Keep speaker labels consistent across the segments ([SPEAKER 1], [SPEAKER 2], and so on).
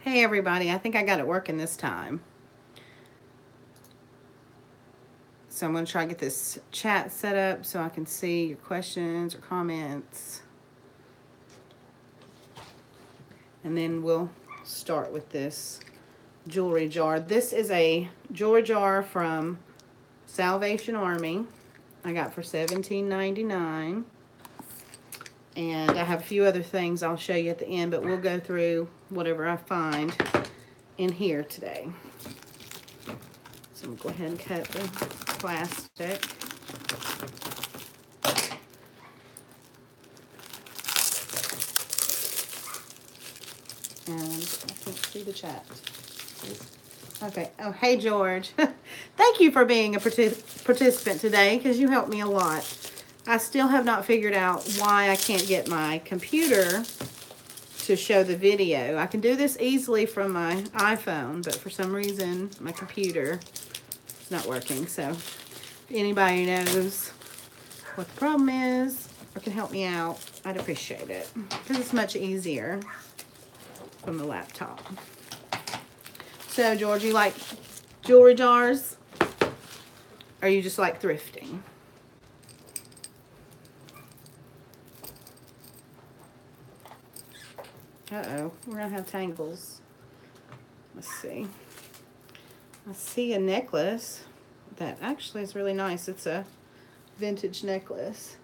[SPEAKER 1] Hey everybody, I think I got it working this time. So I'm going to try to get this chat set up so I can see your questions or comments. And then we'll start with this jewelry jar. This is a jewelry jar from Salvation Army. I got for $17.99. And I have a few other things I'll show you at the end, but we'll go through whatever I find in here today. So I'm going to go ahead and cut the plastic. And I can't see the chat. Okay. Oh, hey, George. Thank you for being a participant today because you helped me a lot. I still have not figured out why I can't get my computer to show the video. I can do this easily from my iPhone, but for some reason, my computer is not working. So if anybody knows what the problem is or can help me out, I'd appreciate it because it's much easier from the laptop. So, George, you like jewelry jars? Or you just like thrifting? Uh-oh, we're going to have tangles. Let's see. I see a necklace that actually is really nice. It's a vintage necklace.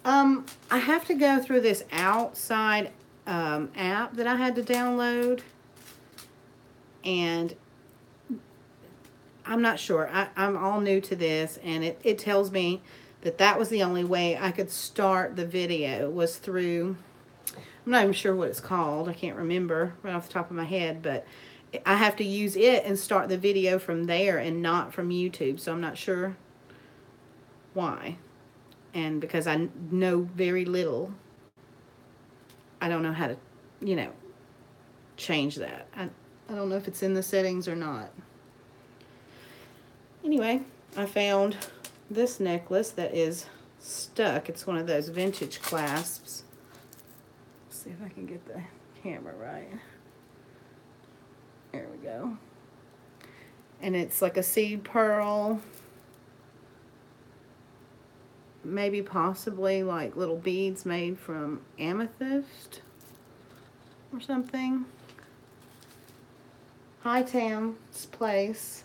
[SPEAKER 1] I have to go through this outside app that I had to download. And I'm not sure. I'm all new to this, and it tells me that was the only way I could start the video was through, I'm not even sure what it's called. I can't remember right off the top of my head, but I have to use it and start the video from there and not from YouTube, so I'm not sure why. And because I know very little, I don't know how to, change that. I don't know if it's in the settings or not. Anyway, I found this necklace that is stuck. It's one of those vintage clasps. Let's see if I can get the camera right. There we go. And it's like a seed pearl. Maybe possibly like little beads made from amethyst or something. Hi, Tam's Place.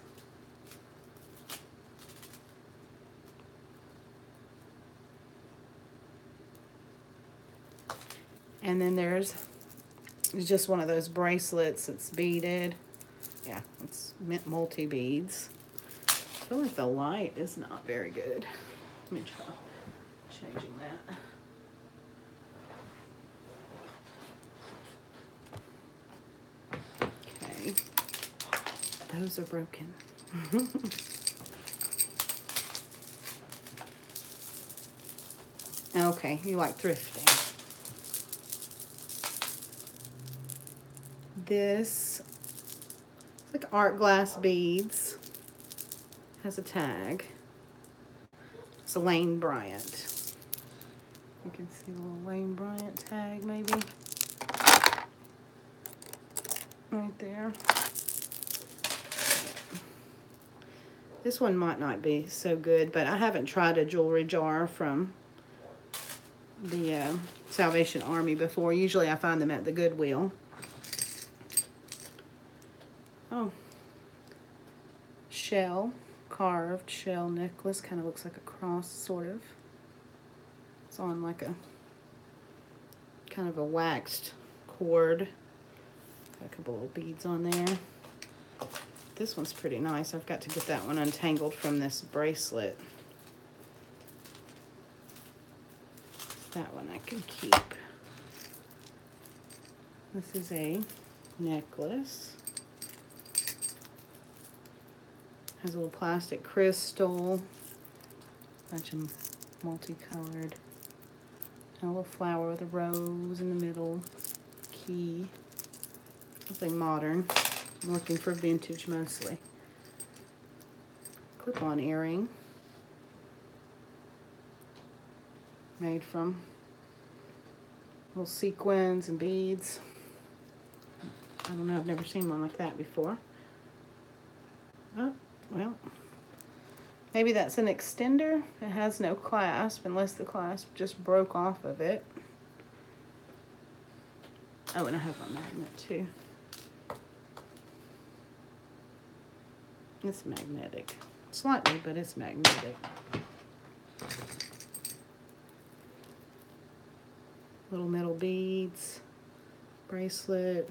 [SPEAKER 1] And then there's just one of those bracelets that's beaded. Yeah, it's multi-beads. I feel like the light is not very good. Let me try changing that. Okay. Those are broken. Okay, you like thrifting. This is like art glass beads. Has a tag. It's a Lane Bryant. You can see the little Lane Bryant tag maybe. Right there. This one might not be so good, but I haven't tried a jewelry jar from the Salvation Army before. Usually I find them at the Goodwill. Oh. Shell. Carved shell necklace. Kind of looks like a cross, sort of. It's on like a kind of a waxed cord. Got a couple little beads on there. This one's pretty nice. I've got to get that one untangled from this bracelet. That one I can keep. This is a necklace. Has a little plastic crystal. Bunch of multicolored. A little flower with a rose in the middle. Key. Something modern. I'm looking for vintage mostly. Clip-on earring. Made from little sequins and beads. don't know, I've never seen one like that before. Oh, well, maybe that's an extender. It has no clasp, unless the clasp just broke off of it. Oh, and I have a magnet too. It's magnetic. Slightly, but it's magnetic. Little metal beads, bracelet.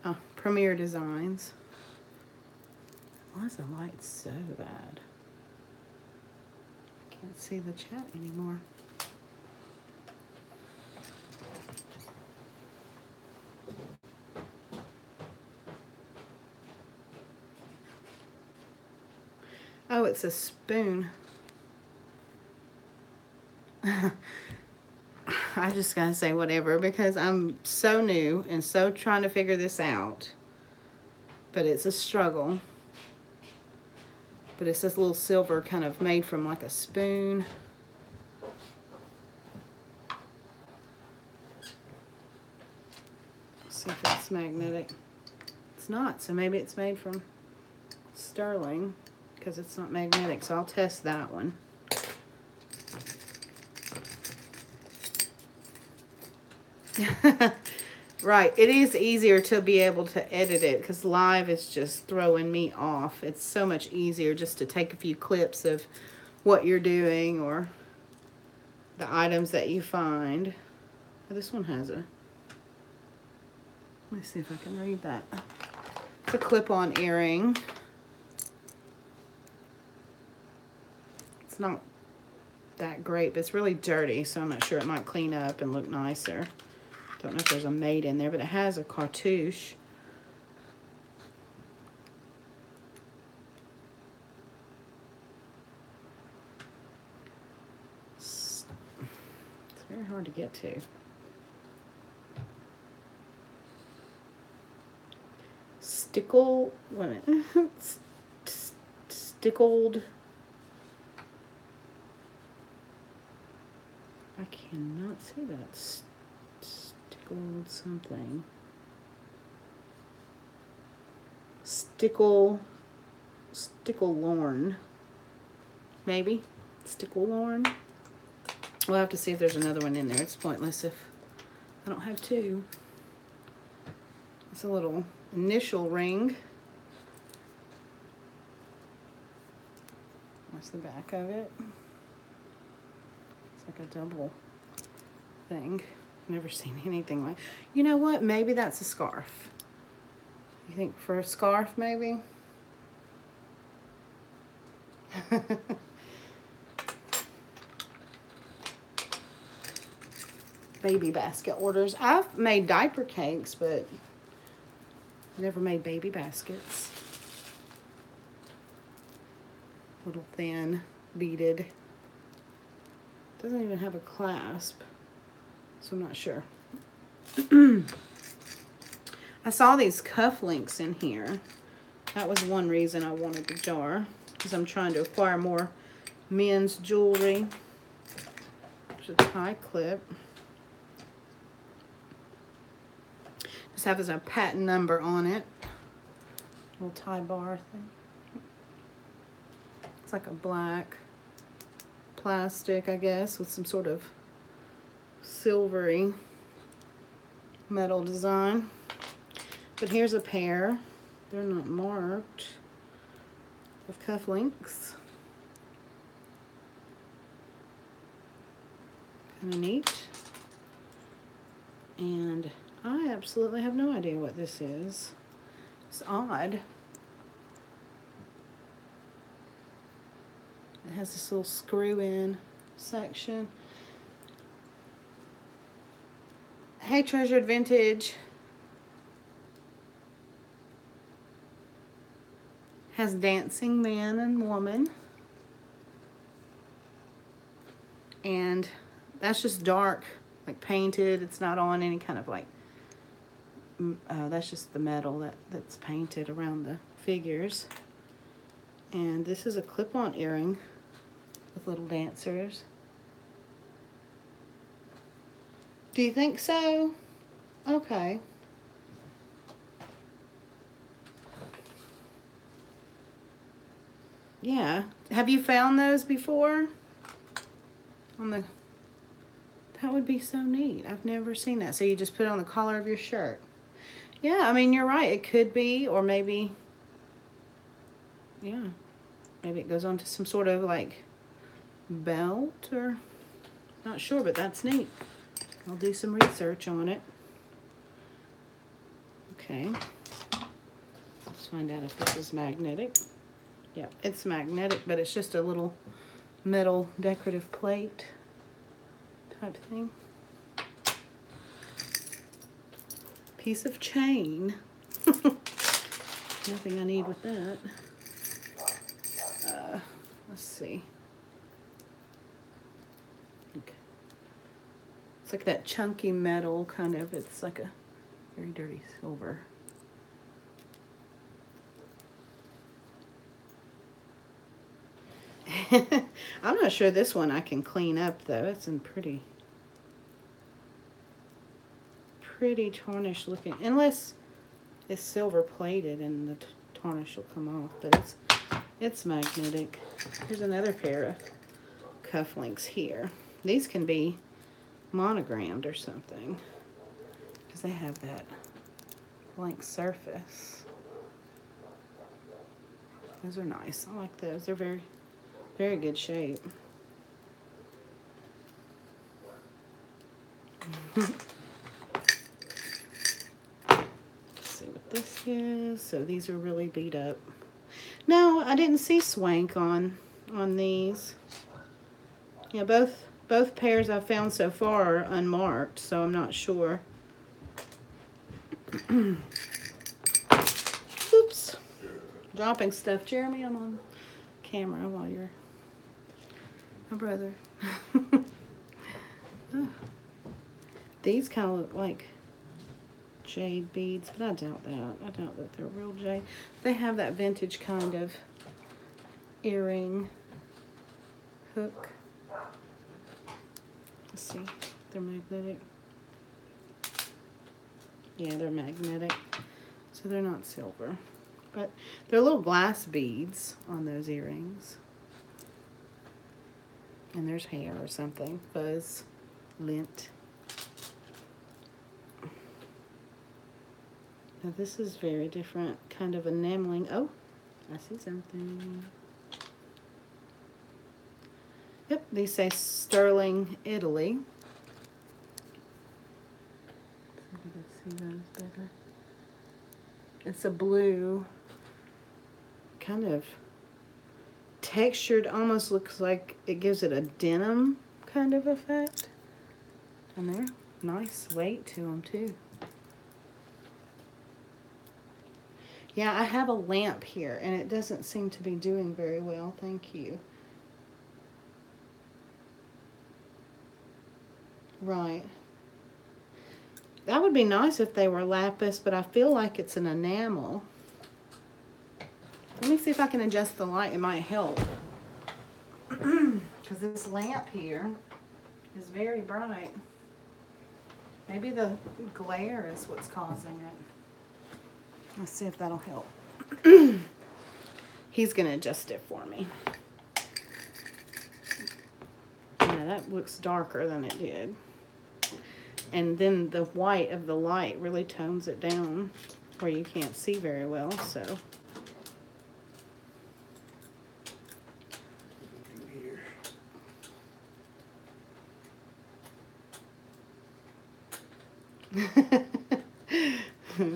[SPEAKER 1] Oh, Premier Designs. Why is the light so bad? Can't see the chat anymore. Oh, it's a spoon. I just gotta say whatever because I'm so new and so trying to figure this out. But it's a struggle. But it's this little silver kind of made from like a spoon. Let's see if it's magnetic. It's not, so maybe it's made from sterling because it's not magnetic. So I'll test that one. Right, it is easier to be able to edit it because live is just throwing me off. It's so much easier just to take a few clips of what you're doing or the items that you find. Oh, this one has a, let me see if I can read that. It's a clip-on earring. It's not that great, but it's really dirty, so I'm not sure. It might clean up and look nicer. Don't know if there's a mate in there, but it has a cartouche. It's very hard to get to. Stickle, wait a minute. Stickled. I cannot see that. Stickled something. Sticklorn. Maybe. Sticklorn. We'll have to see if there's another one in there. It's pointless if I don't have two. It's a little initial ring. What's the back of it? It's like a double thing. Never seen anything like. You know what? Maybe that's a scarf. You think for a scarf, maybe? Baby basket orders. I've made diaper cakes, but never made baby baskets. Little thin, beaded. Doesn't even have a clasp. So I'm not sure. I saw these cufflinks in here. That was one reason I wanted the jar, because I'm trying to acquire more men's jewelry. There's a tie clip. Just has a patent number on it. Little tie bar thing. It's like a black plastic, I guess, with some sort of silvery metal design. But here's a pair. They're not marked. Of cufflinks. Kind of neat. And I absolutely have no idea what this is. It's odd. It has this little screw-in section. Hey, Treasured Vintage. Has dancing man and woman. And that's just dark, like painted. It's not on any kind of like, that's just the metal that's painted around the figures. And this is a clip-on earring with little dancers. Do you think so? Okay. Yeah. Have you found those before? That would be so neat. I've never seen that. So you just put it on the collar of your shirt. Yeah, I mean, you're right. It could be, or maybe, yeah, maybe it goes on to some sort of like belt, or not sure, but that's neat. I'll do some research on it. Okay. Let's find out if this is magnetic. Yep, it's magnetic, but it's just a little metal decorative plate type thing. Piece of chain. Nothing I need with that. Let's see. Okay. It's like that chunky metal kind of. It's like a very dirty silver. I'm not sure this one I can clean up though. It's in pretty tarnished looking, unless it's silver plated and the tarnish will come off, but it's magnetic. Here's another pair of cufflinks here. These can be monogrammed or something because they have that blank surface. Those are nice. I like those. They're very, very good shape. Let's see what this is. So these are really beat up. No, I didn't see swank on these. Yeah, both pairs I've found so far are unmarked, so I'm not sure. Oops. Dropping stuff. Jeremy, I'm on camera while you're my brother. These kind of look like jade beads, but I doubt that. I doubt that they're real jade. They have that vintage kind of earring hook. Let's see. They're magnetic. Yeah, they're magnetic. So they're not silver. But they're little glass beads on those earrings. And there's hair or something. Fuzz. Lint. Now this is very different. Kind of enameling. Oh, I see something. Yep, these say Sterling, Italy. See those better. It's a blue, kind of textured, almost looks like it gives it a denim kind of effect. And they're nice weight to them too. Yeah, I have a lamp here and it doesn't seem to be doing very well. Thank you. Right. That would be nice if they were lapis, but I feel like it's an enamel. Let me see if I can adjust the light. It might help. Because this lamp here is very bright. Maybe the glare is what's causing it. Let's see if that'll help. He's going to adjust it for me. Yeah, that looks darker than it did. And then the white of the light really tones it down where you can't see very well, so.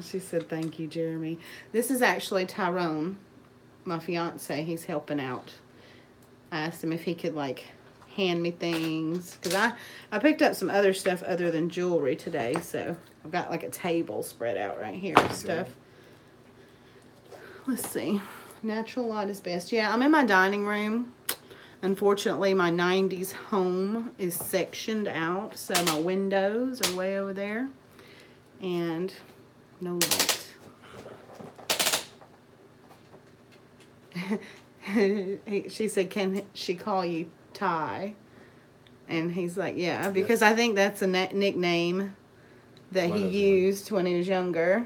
[SPEAKER 1] She said, thank you, Jeremy. This is actually Tyrone, my fiance. He's helping out. I asked him if he could, like, hand me things. Because I picked up some other stuff other than jewelry today. So, I've got, like, a table spread out right here and stuff. Let's see. Natural light is best. Yeah, I'm in my dining room. Unfortunately, my 90s home is sectioned out. So, my windows are way over there. And no light. She said, can she call you Ty? And he's like, yeah, because I think that's a nickname that he used when he was younger.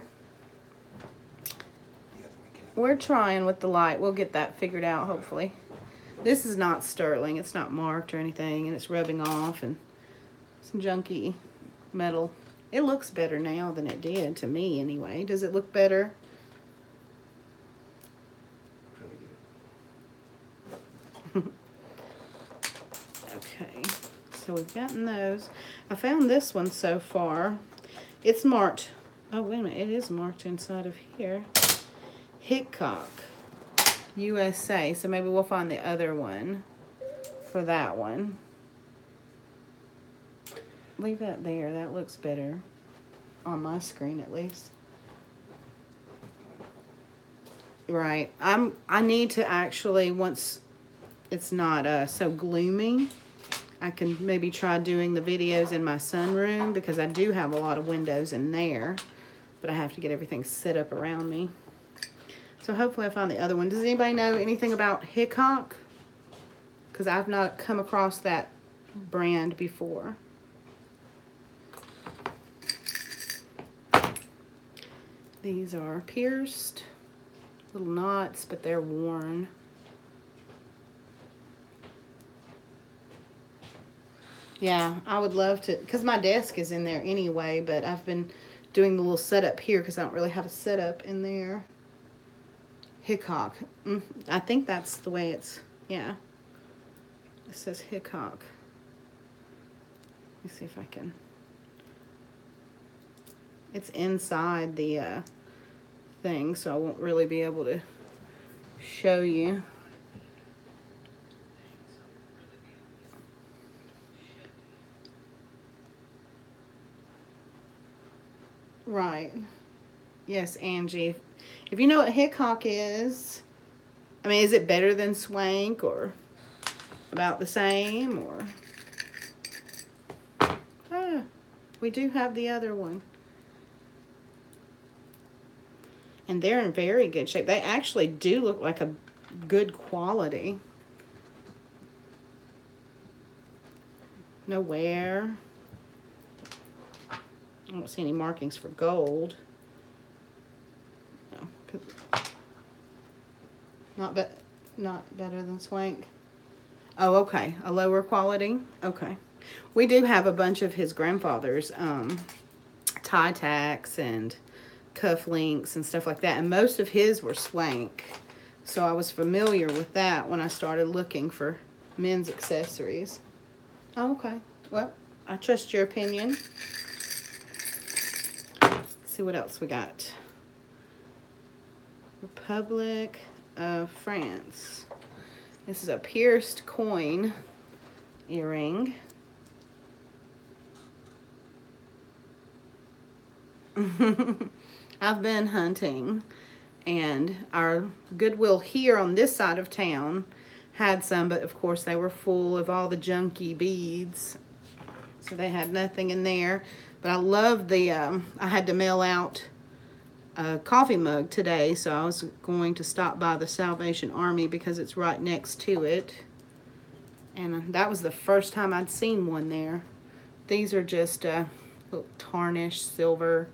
[SPEAKER 1] We're trying with the light. We'll get that figured out, hopefully. This is not sterling. It's not marked or anything, and it's rubbing off and some junky metal. It looks better now than it did to me anyway. Does it look better? Okay, so we've gotten those. I found this one so far. It's marked. Oh, wait a minute. It is marked inside of here. Hickok, USA. So maybe we'll find the other one for that one. Leave that there. That looks better on my screen at least. Right. I need to actually, once it's not so gloomy, I can maybe try doing the videos in my sunroom, because I do have a lot of windows in there, but I have to get everything set up around me. So hopefully I find the other one. Does anybody know anything about Hickok? Because I've not come across that brand before. These are pierced, little knots, but they're worn. Yeah, I would love to, because my desk is in there anyway, but I've been doing the little setup here because I don't really have a setup in there. Hickok. I think that's the way it's, yeah. It says Hickok. Let me see if I can. It's inside the thing, so I won't really be able to show you. Right. Yes, Angie. If you know what Hickok is, I mean, is it better than Swank or about the same? Or we do have the other one. And they're in very good shape. They actually do look like a good quality. No wear. I don't see any markings for gold. No, not better than Swank. Oh, okay. A lower quality? Okay. We do have a bunch of his grandfather's tie tacks and cufflinks and stuff like that. And most of his were Swank. So I was familiar with that when I started looking for men's accessories. Oh, okay. Well, I trust your opinion. See what else we got. Republic of France. This is a pierced coin earring. I've been hunting, and our Goodwill here on this side of town had some, but of course they were full of all the junky beads, so they had nothing in there. But I love the, I had to mail out a coffee mug today, so I was going to stop by the Salvation Army because it's right next to it. And that was the first time I'd seen one there. These are just little tarnished silver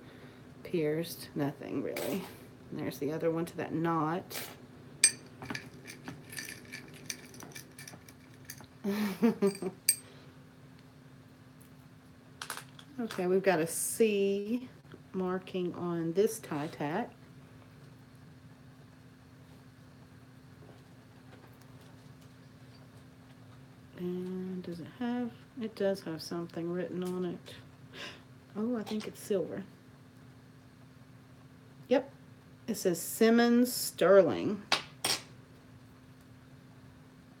[SPEAKER 1] pierced, nothing really. And there's the other one to that knot. Okay, we've got a C marking on this tie tack. And does it have, it does have something written on it. Oh, I think it's silver. Yep, it says Simmons Sterling.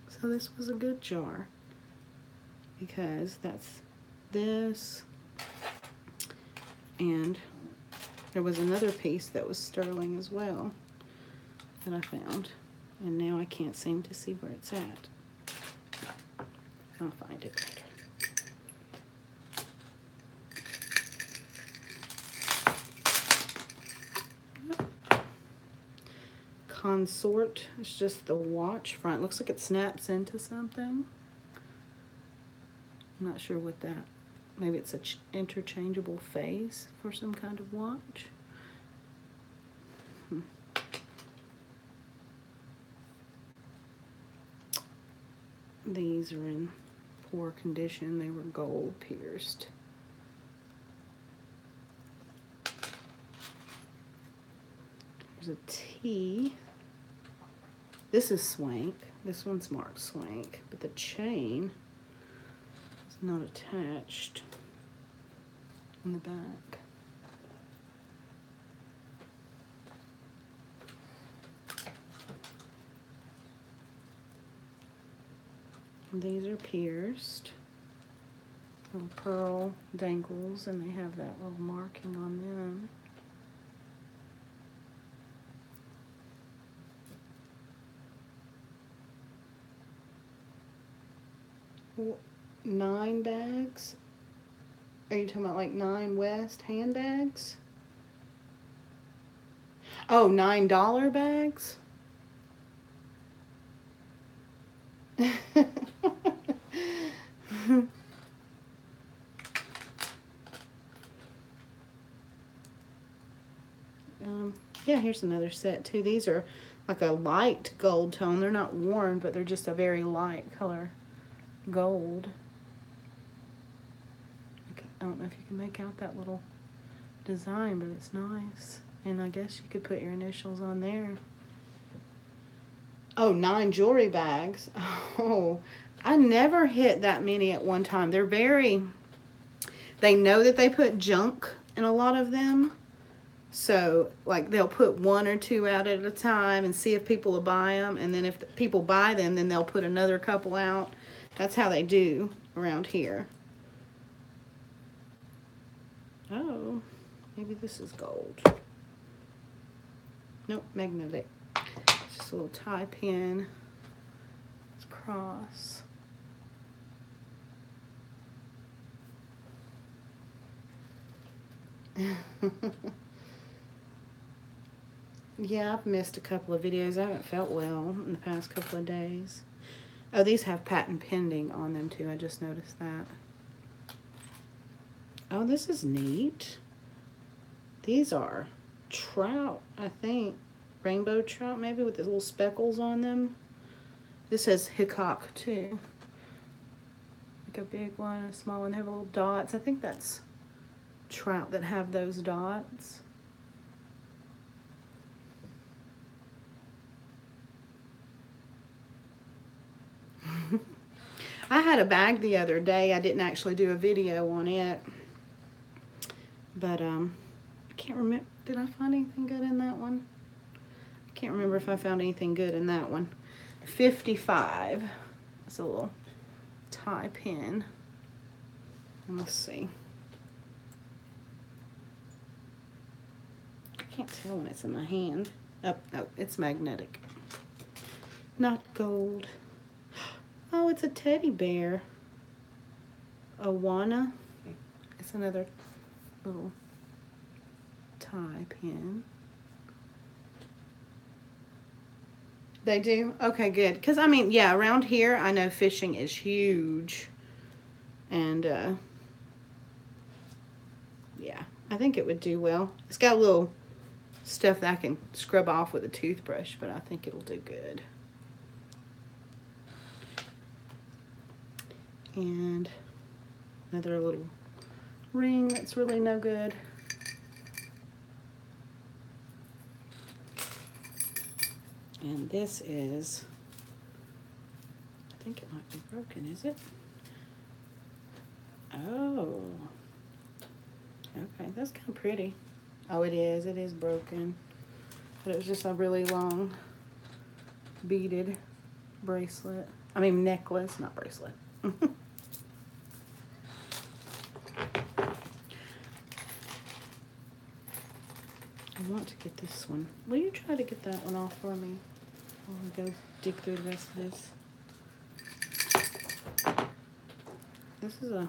[SPEAKER 1] So this was a good jar, because that's this. And there was another piece that was sterling as well that I found. And now I can't seem to see where it's at. I'll find it later. Consort. It's just the watch front. Looks like it snaps into something. I'm not sure what that. Maybe it's an interchangeable face for some kind of watch. These are in poor condition. They were gold pierced. There's a T. This is swank. This one's marked swank, but the chain is not attached in the back. And these are pierced. Little pearl dangles, and they have that little marking on them. Well, 9 bags? Are you talking about like 9 West handbags? Oh, $9 bags? Yeah, here's another set too. These are like a light gold tone. They're not worn, but they're just a very light color gold. I don't know if you can make out that little design, but it's nice. And I guess you could put your initials on there. Oh, 9 jewelry bags. Oh, I never hit that many at one time. They're very, they know that they put junk in a lot of them. So, like, they'll put 1 or 2 out at a time and see if people will buy them. And then if the people buy them, then they'll put another couple out. That's how they do around here. Oh, maybe this is gold. Nope, magnetic. It's just a little tie pin. It's cross. Yeah, I've missed a couple of videos. I haven't felt well in the past couple of days. Oh, these have patent pending on them too. I just noticed that. Oh, this is neat. These are trout, I think. Rainbow trout, maybe, with the little speckles on them. This says Hickok too. Like a big one, a small one. They have little dots. I think that's trout that have those dots. I had a bag the other day. I didn't actually do a video on it. But, I can't remember. Did I find anything good in that one? I can't remember if I found anything good in that one. 55. That's a little tie pin. And let's see. I can't tell when it's in my hand. Oh, no, it's magnetic. Not gold. Oh, it's a teddy bear. Awana. It's another little tie pin. They do? Okay, good. Because, I mean, yeah, around here, I know fishing is huge. And, yeah, I think it would do well. It's got a little stuff that I can scrub off with a toothbrush, but I think it'll do good. And another little ring that's really no good. And this is, I think it might be broken, is it? Oh. Okay, that's kind of pretty. Oh, it is broken. But it was just a really long beaded bracelet. I mean necklace, not bracelet. I want to get this one. Will you try to get that one off for me? I'll go dig through the rest of this. This is a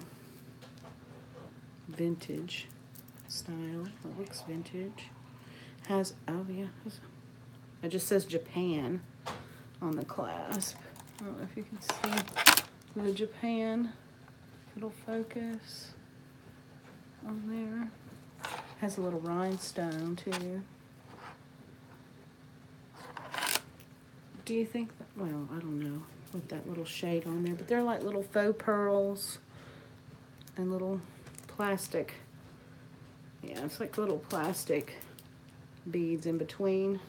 [SPEAKER 1] vintage style. It looks vintage. Has, oh yeah, it just says Japan on the clasp. I don't know if you can see the Japan. It'll focus on there. Has a little rhinestone too. Do you think that, well, I don't know. with that little shade on there. But they're like little faux pearls and little plastic. Yeah, it's like little plastic beads in between.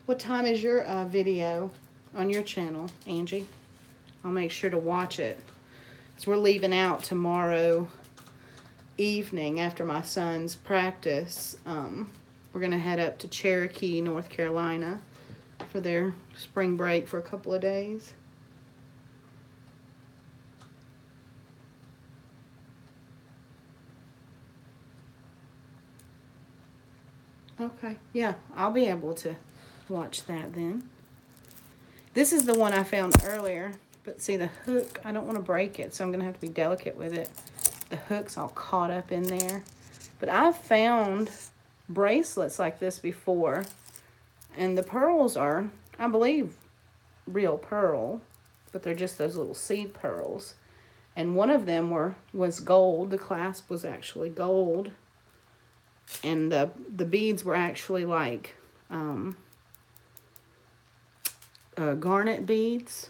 [SPEAKER 1] What time is your video on your channel, Angie? I'll make sure to watch it. So we're leaving out tomorrow evening after my son's practice. We're going to head up to Cherokee, North Carolina for their spring break for a couple of days. Okay, yeah, I'll be able to watch that then. This is the one I found earlier, but see the hook, I don't want to break it, so I'm going to have to be delicate with it. The hook's all caught up in there. But I've found bracelets like this before, and the pearls are, I believe, real pearl, but they're just those little seed pearls. And one of them was gold. The clasp was actually gold. And the beads were actually like garnet beads.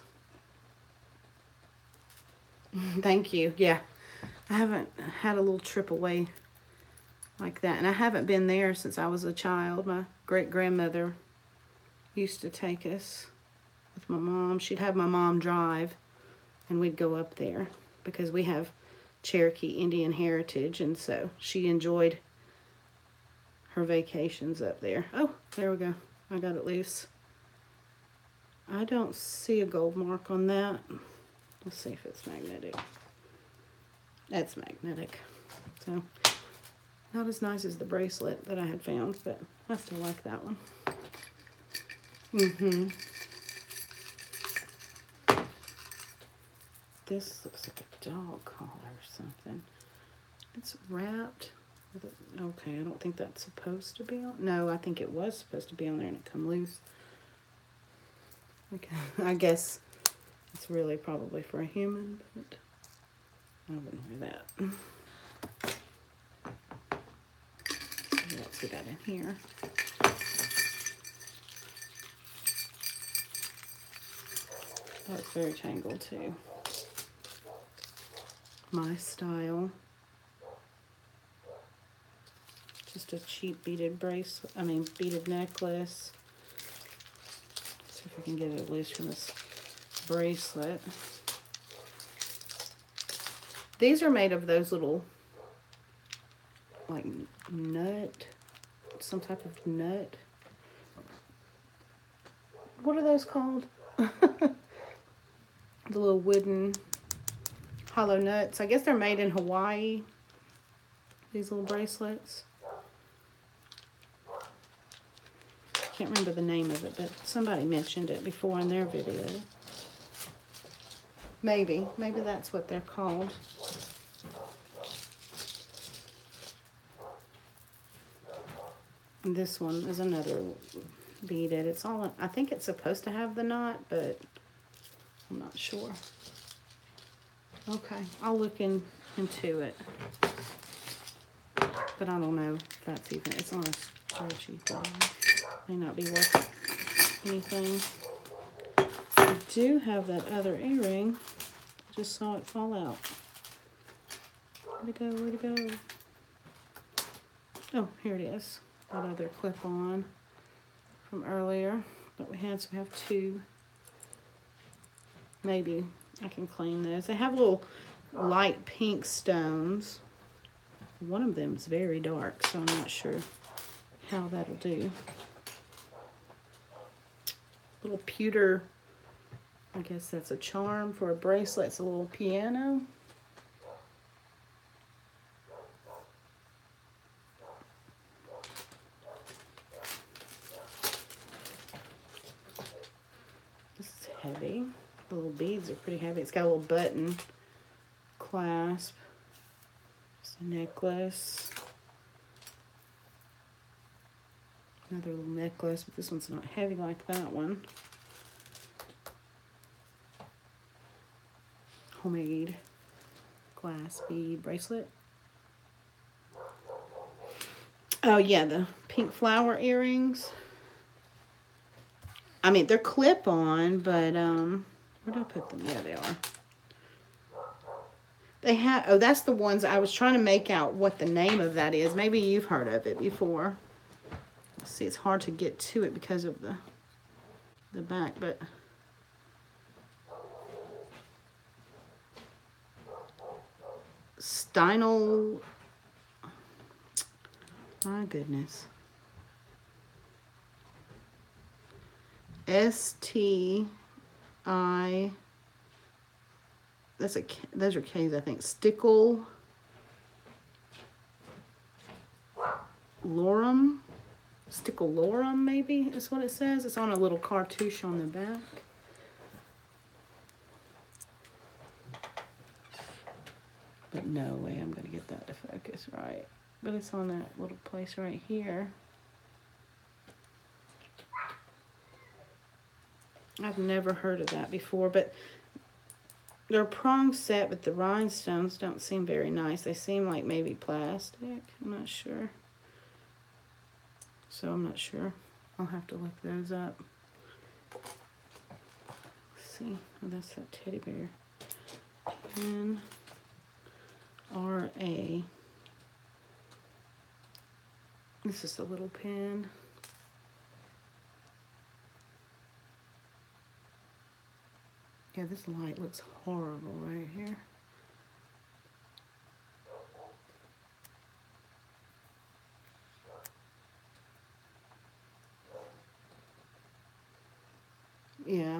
[SPEAKER 1] Thank you. Yeah, I haven't had a little trip away like that. And I haven't been there since I was a child. My great-grandmother used to take us with my mom. She'd have my mom drive, and we'd go up there because we have Cherokee Indian heritage, and so she enjoyed her vacations up there. Oh, there we go. I got it loose. I don't see a gold mark on that. Let's see if it's magnetic. That's magnetic. So, not as nice as the bracelet that I had found, but I still like that one. This looks like a dog collar or something. It's wrapped. Okay, I don't think that's supposed to be on. No, I think it was supposed to be on there and it come loose. Okay, I guess it's really probably for a human, but I wouldn't wear that. What else we got in here? Oh, it's very tangled too. My style. Just a cheap beaded bracelet, beaded necklace. Let's see if I can get it loose from this bracelet. These are made of those little, like, nut, some type of nut. What are those called? The little wooden hollow nuts. I guess they're made in Hawaii, these little bracelets. Can't remember the name of it, but somebody mentioned it before in their video. Maybe that's what they're called. And this one is another beaded. It's all, I think it's supposed to have the knot, but I'm not sure. Okay, I'll look into it. But I don't know if that's even, it's on a spreadsheet thing. May not be worth anything. I do have that other earring. I just saw it fall out. Where'd it go? Where'd it go? Oh, here it is. That other clip-on from earlier that we had. So we have two. Maybe I can clean those. They have little light pink stones. One of them is very dark, so I'm not sure how that'll do. Little pewter, I guess that's a charm for a bracelet. It's a little piano. This is heavy. The little beads are pretty heavy. It's got a little button clasp. It's a necklace. Another little necklace, but this one's not heavy like that one. Homemade glass bead bracelet. Oh, yeah, the pink flower earrings. I mean, they're clip-on, but, where did I put them? Yeah, they are. They have, oh, that's the ones I was trying to make out what the name of that is. Maybe you've heard of it before. Let's see, it's hard to get to it because of the back, but Steinel, my goodness. S-T-I, those are K's, I think. Stickle Lorem, maybe is what it says. It's on a little cartouche on the back. But no way I'm gonna get that to focus right. But it's on that little place right here. I've never heard of that before, but they're a prong set, but the rhinestones don't seem very nice. They seem like maybe plastic. I'm not sure. So I'm not sure. I'll have to look those up. Let's see. Oh, that's that teddy bear. N-R-A. This is a little pin. Yeah, this light looks horrible right here. Yeah,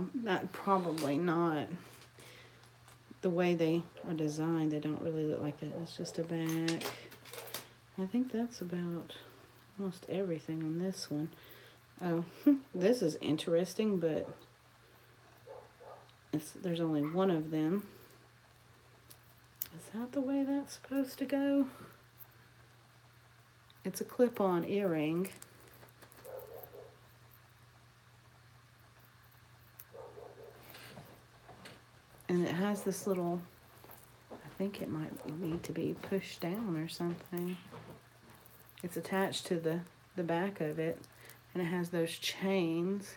[SPEAKER 1] probably not. The way they are designed, they don't really look like that. It's just a back. I think that's about almost everything on this one. Oh, this is interesting, but there's only one of them. Is that the way that's supposed to go? It's a clip-on earring. And it has this little, I think it might need to be pushed down or something. It's attached to the back of it, and it has those chains.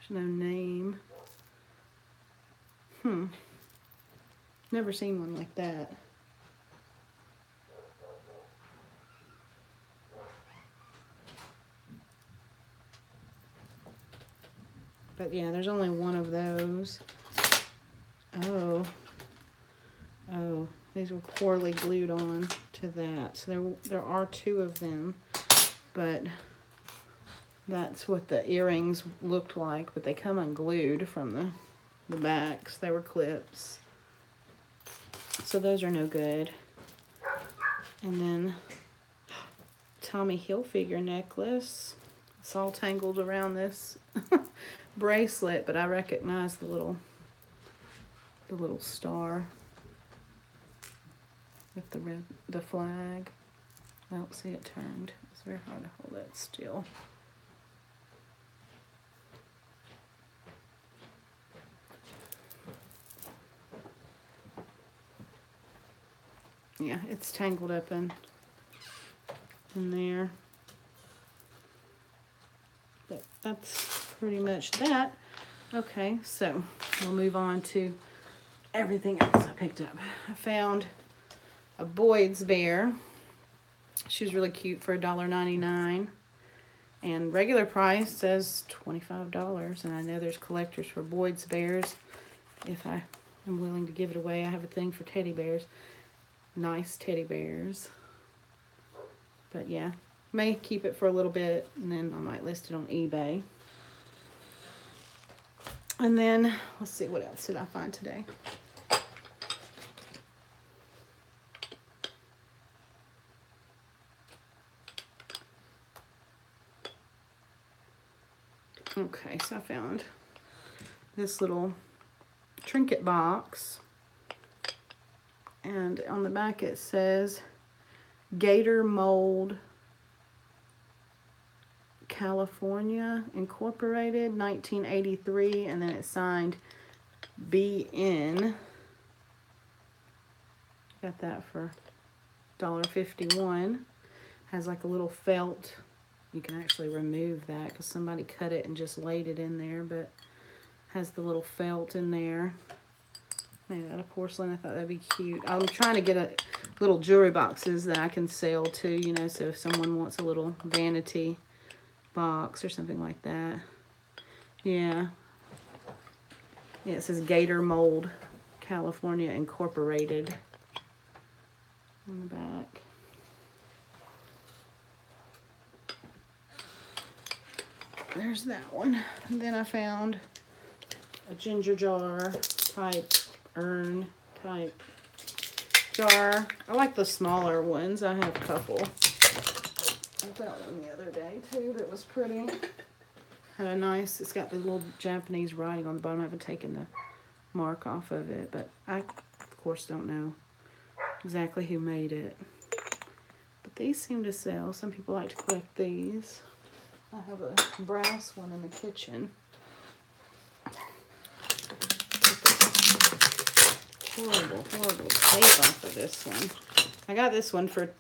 [SPEAKER 1] There's no name. Never seen one like that. But yeah, there's only one of those. Oh, these were poorly glued on to that. So there are two of them, but that's what the earrings looked like. But they come unglued from the backs. They were clips. So those are no good. And then Tommy Hilfiger necklace. It's all tangled around this bracelet, but I recognize the little star with the flag. I don't see it turned. It's very hard to hold that still. Yeah, it's tangled up in there. But that's pretty much that. Okay, so we'll move on to everything else I picked up. I found a Boyd's bear. She was really cute for $1.99. And regular price says $25. And I know there's collectors for Boyd's bears. If I am willing to give it away, I have a thing for teddy bears. Nice teddy bears. But yeah, may keep it for a little bit, and then I might list it on eBay. And then, let's see, what else did I find today? Okay, so I found this little Trinket Box. And on the back it says Gator Mold California Incorporated, 1983, and then it's signed BN. Got that for $1.51. Has like a little felt. You can actually remove that because somebody cut it and just laid it in there, but has the little felt in there. Made out of porcelain. I thought that'd be cute. I'm trying to get a little jewelry boxes that I can sell too, you know, so if someone wants a little vanity box or something like that. Yeah. Yeah, it says Gator Mold, California Incorporated on the back. There's that one. And then I found a ginger jar type, urn type jar. I like the smaller ones. I have a couple. I found one the other day too that was pretty. Had a nice, it's got the little Japanese writing on the bottom. I haven't taken the mark off of it, but I, of course, don't know exactly who made it. But these seem to sell. Some people like to collect these. I have a brass one in the kitchen. Horrible tape off of this one. I got this one for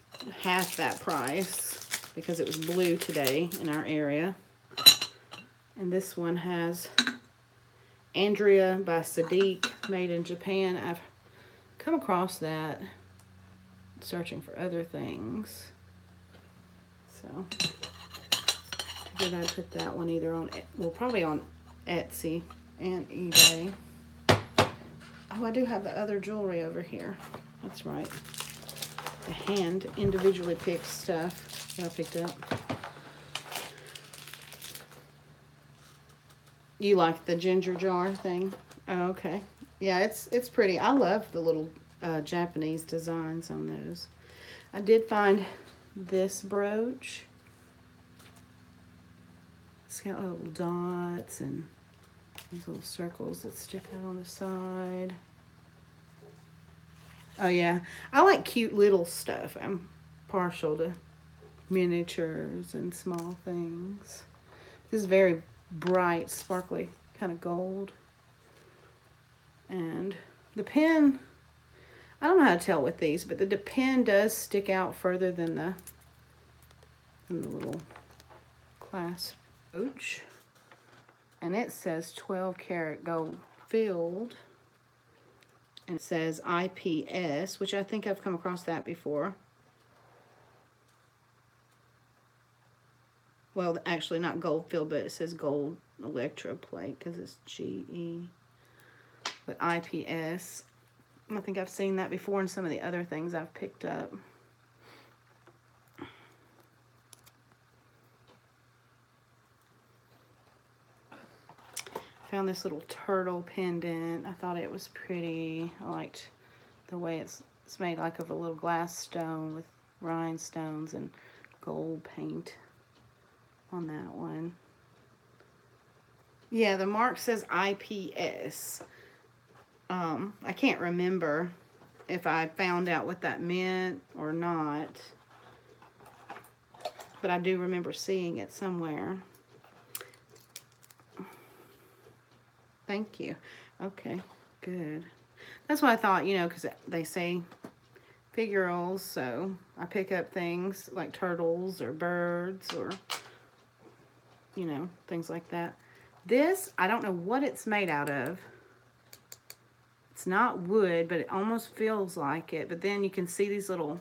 [SPEAKER 1] half that price because it was blue today in our area. And this one has Andrea by Sadiq, made in Japan. I've come across that searching for other things. So I figured I'd put that one either on, well, probably on Etsy and eBay. Oh, I do have the other jewelry over here. That's right. The hand individually picked stuff that I picked up. You like the ginger jar thing? Oh, okay. Yeah, it's pretty. I love the little Japanese designs on those. I did find this brooch. It's got little dots and these little circles that stick out on the side. Oh, yeah. I like cute little stuff. I'm partial to miniatures and small things. This is very bright, sparkly, kind of gold. And the pen, I don't know how to tell with these, but the pen does stick out further than the little clasp brooch. And it says 12 karat gold filled. And it says IPS, which I think I've come across that before. Well, actually not gold filled, but it says gold electroplate because it's GE. But IPS, I think I've seen that before in some of the other things I've picked up. Found this little turtle pendant. I thought it was pretty. I liked the way it's made like of a little glass stone with rhinestones and gold paint on that one. Yeah, the mark says IPS. I can't remember if I found out what that meant or not, but I do remember seeing it somewhere. Thank you. Okay, good. That's what I thought, you know, because they say figurals, so I pick up things like turtles or birds or, you know, things like that. This, I don't know what it's made out of. It's not wood, but it almost feels like it. But then you can see these little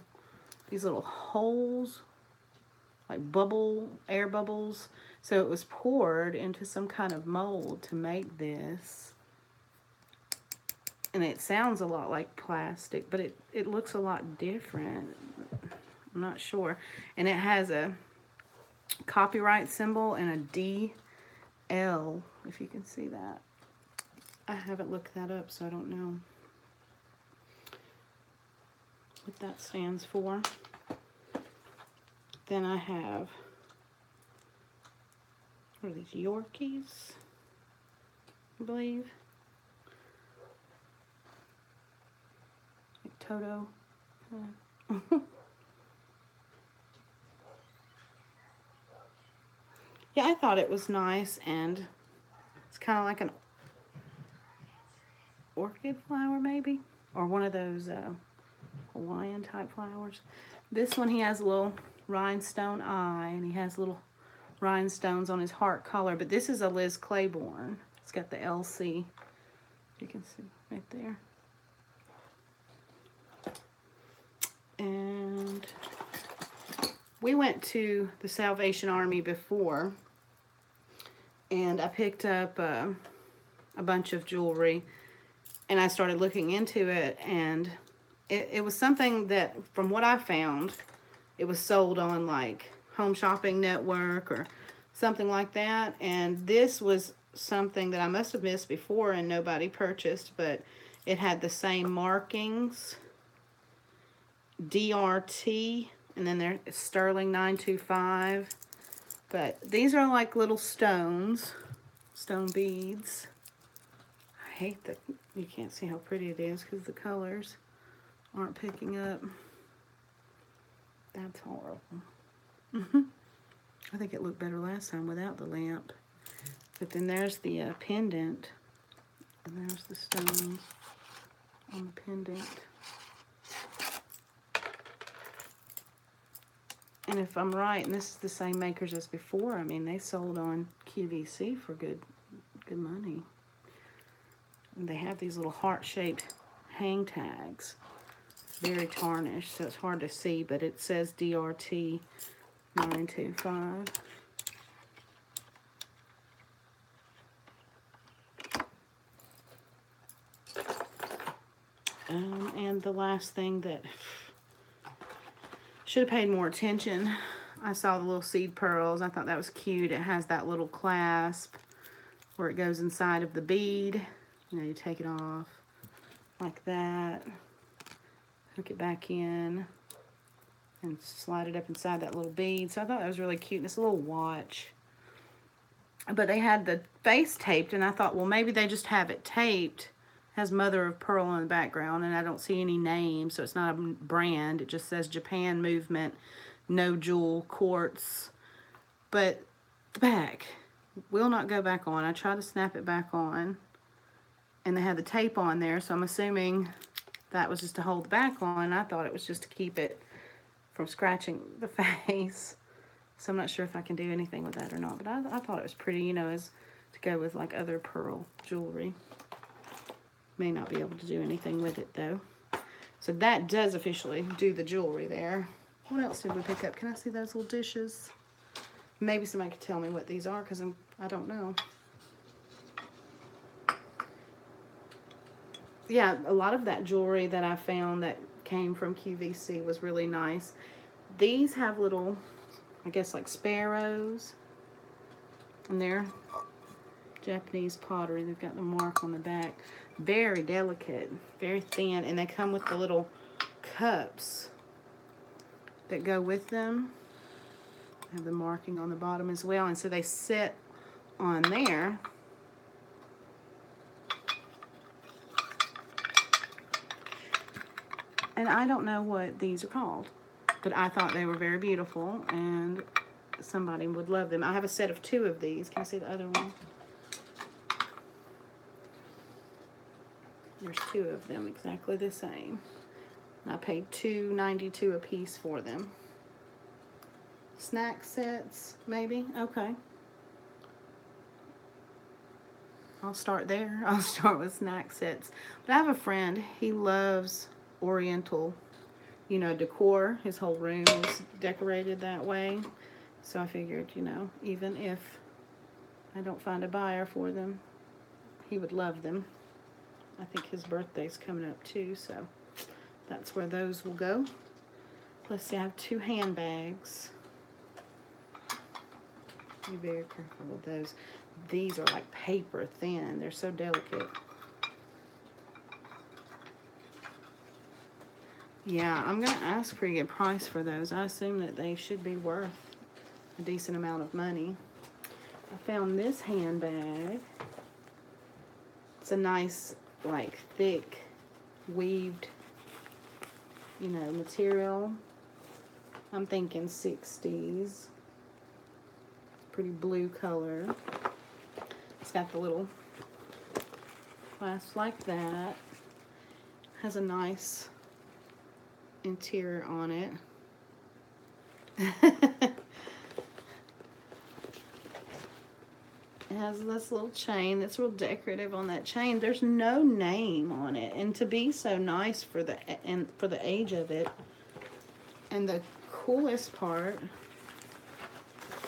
[SPEAKER 1] holes, like air bubbles. So it was poured into some kind of mold to make this. And it sounds a lot like plastic, but it looks a lot different. I'm not sure. And it has a copyright symbol and a DL, if you can see that. I haven't looked that up, so I don't know what that stands for. Then I have, what are these, Yorkies, I believe. Like Toto. Yeah, I thought it was nice, and it's kind of like an orchid flower, maybe, or one of those Hawaiian type flowers. This one, he has a little rhinestone eye, and he has little rhinestones on his heart collar. But this is a Liz Claiborne. It's got the LC. You can see right there. And we went to the Salvation Army before, and I picked up a bunch of jewelry, and I started looking into it, and it was something that, from what I found, it was sold on like Home Shopping Network or something like that. And this was something that I must have missed before and nobody purchased, but it had the same markings, DRT, and then there's Sterling 925. But these are like little stones, stone beads. I hate that you can't see how pretty it is because the colors aren't picking up. That's horrible. I think it looked better last time without the lamp. But then there's the pendant. And there's the stones on the pendant. And if I'm right, and this is the same makers as before, I mean, they sold on QVC for good money. And they have these little heart-shaped hang tags. Very tarnished, so it's hard to see, but it says DRT 925. And the last thing that should have paid more attention, I saw the little seed pearls. I thought that was cute. It has that little clasp where it goes inside of the bead. You know, you take it off like that, hook it back in, and slide it up inside that little bead. So I thought that was really cute. And it's a little watch. But they had the face taped, and I thought, well, maybe they just have it taped. It has Mother of Pearl in the background, and I don't see any names, so it's not a brand. It just says Japan Movement, no jewel, quartz. But the back will not go back on. I tried to snap it back on, and they had the tape on there, so I'm assuming that was just to hold the back on. I thought it was just to keep it from scratching the face. So I'm not sure if I can do anything with that or not. But I thought it was pretty, you know, as to go with like other pearl jewelry. May not be able to do anything with it though. So that does officially do the jewelry there. What else did we pick up? Can I see those little dishes? Maybe somebody could tell me what these are because I don't know. Yeah, a lot of that jewelry that I found that came from QVC was really nice. These have little, I guess, like sparrows. And they're Japanese pottery. They've got the mark on the back. Very delicate, very thin. And they come with the little cups that go with them. They have the marking on the bottom as well. And so they sit on there. And I don't know what these are called, but I thought they were very beautiful and somebody would love them. I have a set of 2 of these. Can you see the other one? There's 2 of them exactly the same. I paid $2.92 a piece for them. Snack sets, maybe? Okay. I'll start there. I'll start with snack sets. But I have a friend, he loves Oriental, you know, decor. His whole room is decorated that way. So I figured, you know, even if I don't find a buyer for them, he would love them. I think his birthday's coming up too, so that's where those will go. Let's see, I have 2 handbags. Be very careful with those. These are like paper thin. They're so delicate. Yeah, I'm going to ask for a good price for those. I assume that they should be worth a decent amount of money. I found this handbag. It's a nice, like, thick, weaved, you know, material. I'm thinking 60s. Pretty blue color. It's got the little clasp like that. Has a nice interior on it. It has this little chain that's real decorative on that chain. There's no name on it, and to be so nice for the age of it. And the coolest part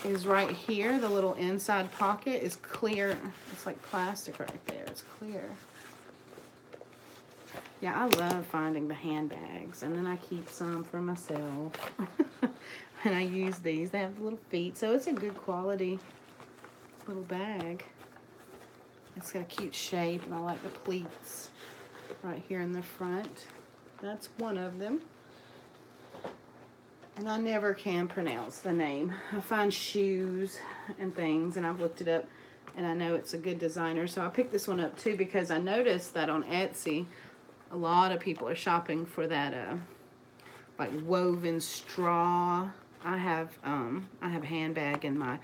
[SPEAKER 1] is right here. The little inside pocket is clear. It's like plastic right there. It's clear. Yeah, I love finding the handbags, and then I keep some for myself. And I use these. They have little feet, so it's a good quality little bag. It's got a cute shape, and I like the pleats right here in the front. That's one of them. And I never can pronounce the name. I find shoes and things, and I've looked it up, and I know it's a good designer. So I picked this one up too because I noticed that on Etsy, a lot of people are shopping for that like woven straw. I have a handbag in my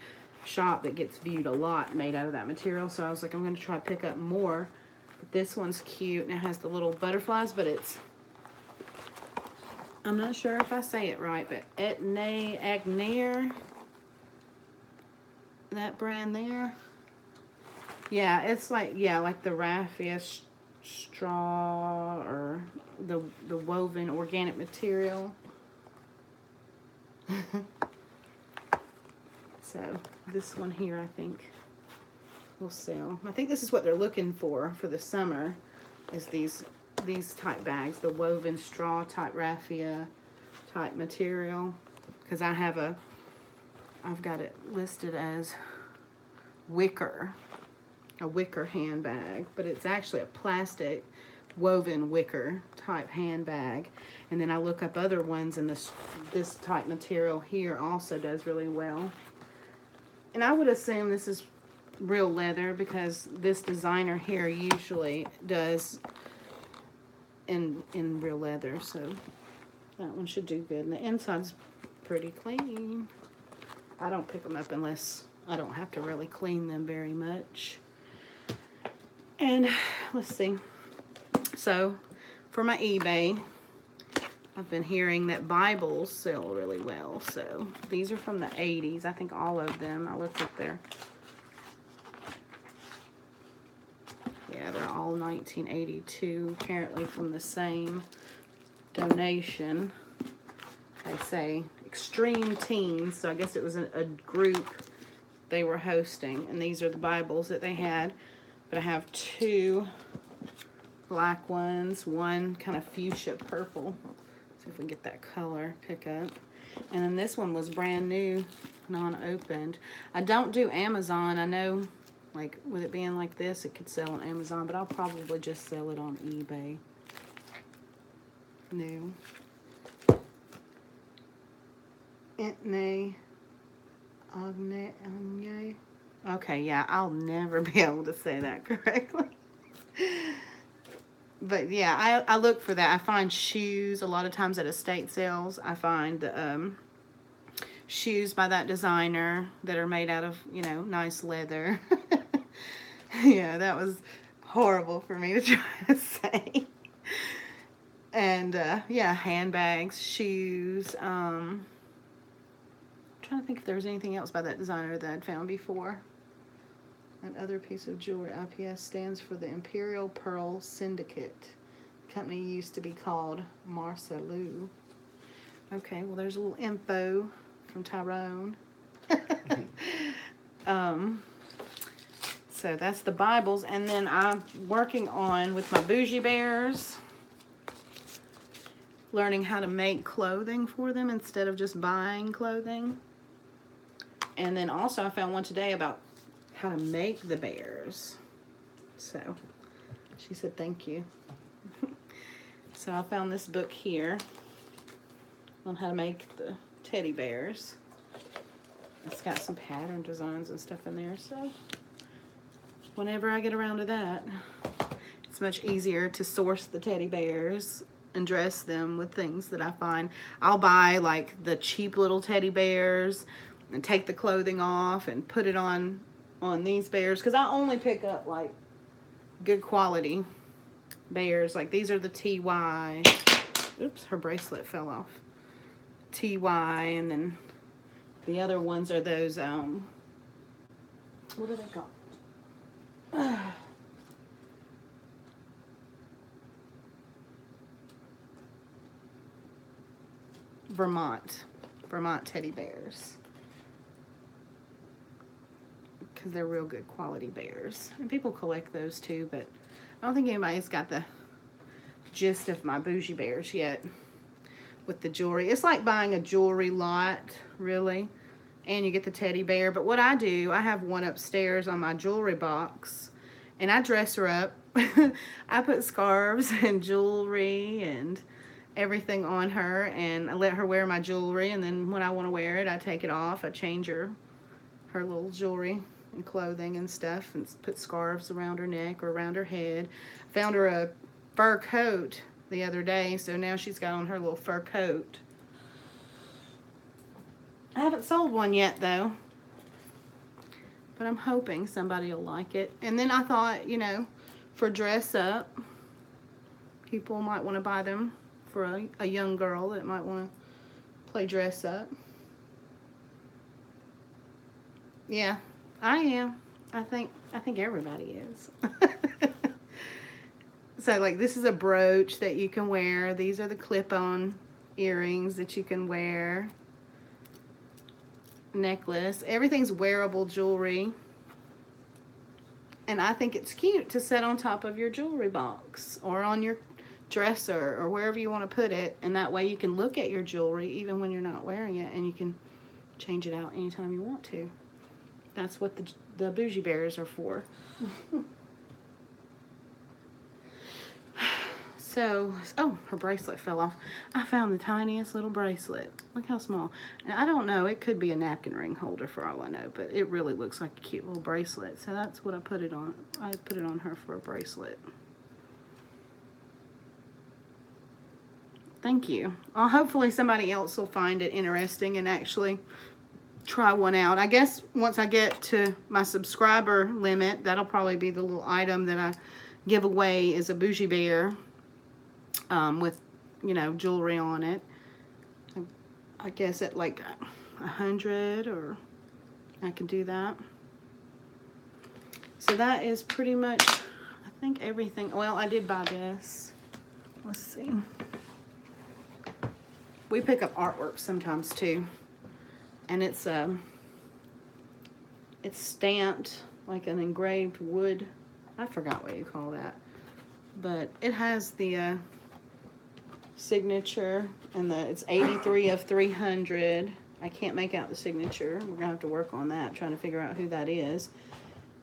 [SPEAKER 1] shop that gets viewed a lot made out of that material, so I was like, I'm going to try to pick up more. But this one's cute, and it has the little butterflies, but it's, I'm not sure if I say it right, but Agnair, that brand there. Yeah, it's like, yeah, like the raffia straw, or the woven organic material. So this one here, I think, will sell. I think this is what they're looking for the summer, is these type bags, the woven straw type raffia type material. Because I've got it listed as wicker, a wicker handbag, but it's actually a plastic woven wicker type handbag. And then I look up other ones, and this type material here also does really well. And I would assume this is real leather, because this designer here usually does in real leather. So that one should do good. And the inside's pretty clean. I don't pick them up unless I don't have to really clean them very much. And let's see. So for my eBay, I've been hearing that Bibles sell really well. So these are from the 80s. I think all of them. I looked up there. Yeah, they're all 1982, apparently from the same donation. They say Extreme Teens, so I guess it was a group they were hosting. And these are the Bibles that they had. But I have two black ones, one kind of fuchsia purple. See if we can get that color pick up. And then this one was brand new, non-opened. I don't do Amazon. I know, like, with it being like this, it could sell on Amazon, but I'll probably just sell it on eBay. New. Agne. Okay, yeah, I'll never be able to say that correctly. But yeah, I look for that. I find shoes a lot of times at estate sales. I find shoes by that designer that are made out of, you know, nice leather. Yeah, that was horrible for me to try to say. And yeah, handbags, shoes. I'm trying to think if there was anything else by that designer that I'd found before. Another piece of jewelry. IPS stands for the Imperial Pearl Syndicate. The company used to be called Marcelou. Okay, well, there's a little info from Tyrone. So that's the Bibles. And then I'm working on, with my bougie bears, learning how to make clothing for them instead of just buying clothing. And then also I found one today about how to make the bears. So she said thank you. So I found this book here on how to make the teddy bears. It's got some pattern designs and stuff in there, so whenever I get around to that, it's much easier to source the teddy bears and dress them with things that I find. I'll buy like the cheap little teddy bears and take the clothing off and put it on these bears, because I only pick up like good quality bears. Like these are the TY oops, her bracelet fell off. TY, and then the other ones are those, what are they called? Vermont teddy bears. Because they're real good quality bears. And people collect those too, but I don't think anybody's got the gist of my bougie bears yet with the jewelry. It's like buying a jewelry lot, really. And you get the teddy bear. But what I do, I have one upstairs on my jewelry box. And I dress her up. I put scarves and jewelry and everything on her. And I let her wear my jewelry. And then when I want to wear it, I take it off. I change her little jewelry and clothing and stuff. And put scarves around her neck or around her head. Found her a fur coat the other day. So now she's got on her little fur coat. I haven't sold one yet, though. But I'm hoping somebody will like it. And then I thought, you know, for dress up, people might want to buy them for a young girl that might want to play dress up. Yeah, I am. I think everybody is. So, like, this is a brooch that you can wear. These are the clip-on earrings that you can wear. Necklace. Everything's wearable jewelry. And I think it's cute to set on top of your jewelry box or on your dresser or wherever you want to put it. And that way you can look at your jewelry even when you're not wearing it, and you can change it out anytime you want to. That's what the bougie bears are for. So, oh, her bracelet fell off. I found the tiniest little bracelet. Look how small. And I don't know, it could be a napkin ring holder for all I know, but it really looks like a cute little bracelet. So that's what I put it on. I put it on her for a bracelet. Thank you. Hopefully somebody else will find it interesting and actually try one out. I guess once I get to my subscriber limit, that'll probably be the little item that I give away is a bougie bear. With, you know, jewelry on it. I guess at like 100, or I can do that. So that is pretty much, I think, everything. Well, I did buy this. Let's see. We pick up artwork sometimes too, and it's stamped like an engraved wood. I forgot what you call that, but it has the signature, and it's 83 of 300. I can't make out the signature. We're gonna have to work on that, trying to figure out who that is.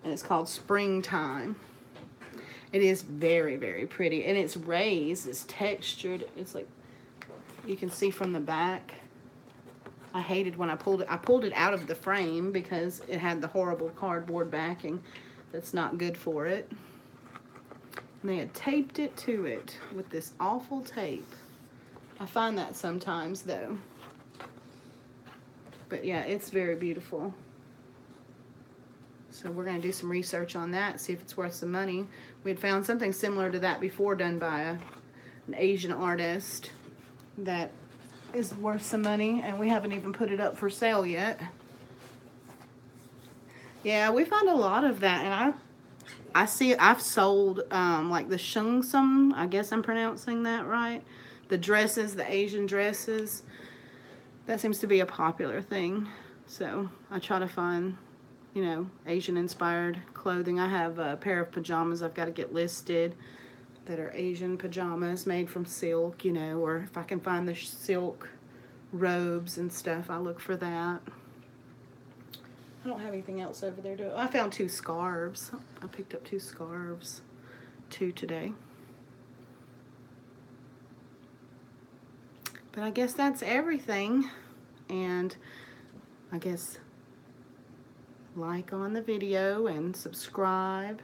[SPEAKER 1] And it's called Springtime. It is very, very pretty, and it's raised, it's textured. It's like you can see from the back. I hated when I pulled it out of the frame because it had the horrible cardboard backing that's not good for it. And they had taped it to it with this awful tape. I find that sometimes, though. But yeah, it's very beautiful. So we're going to do some research on that, see if it's worth some money. We had found something similar to that before done by an Asian artist that is worth some money, and we haven't even put it up for sale yet. Yeah, we find a lot of that, and I see I've sold like the shungsum, I guess I'm pronouncing that right. The dresses, the Asian dresses, that seems to be a popular thing. So I try to find, you know, Asian inspired clothing. I have a pair of pajamas I've got to get listed that are Asian pajamas made from silk, you know, or if I can find the silk robes and stuff, I look for that. I don't have anything else over there, do I? I found 2 scarves. I picked up 2 scarves, 2 today. But I guess that's everything. And I guess like on the video and subscribe.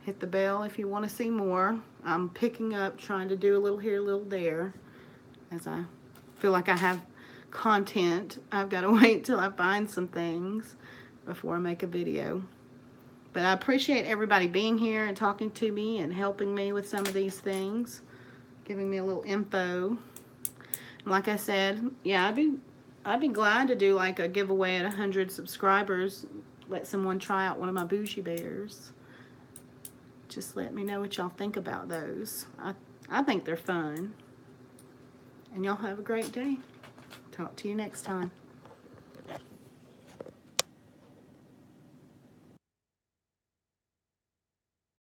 [SPEAKER 1] Hit the bell if you want to see more. I'm picking up, trying to do a little here, a little there. As I feel like I have content. I've got to wait till I find some things before I make a video. But I appreciate everybody being here and talking to me and helping me with some of these things. giving me a little info. Like I said, yeah, I'd be glad to do like a giveaway at 100 subscribers. Let someone try out one of my bougie bears. Just let me know what y'all think about those. I think they're fun. And y'all have a great day. Talk to you next time.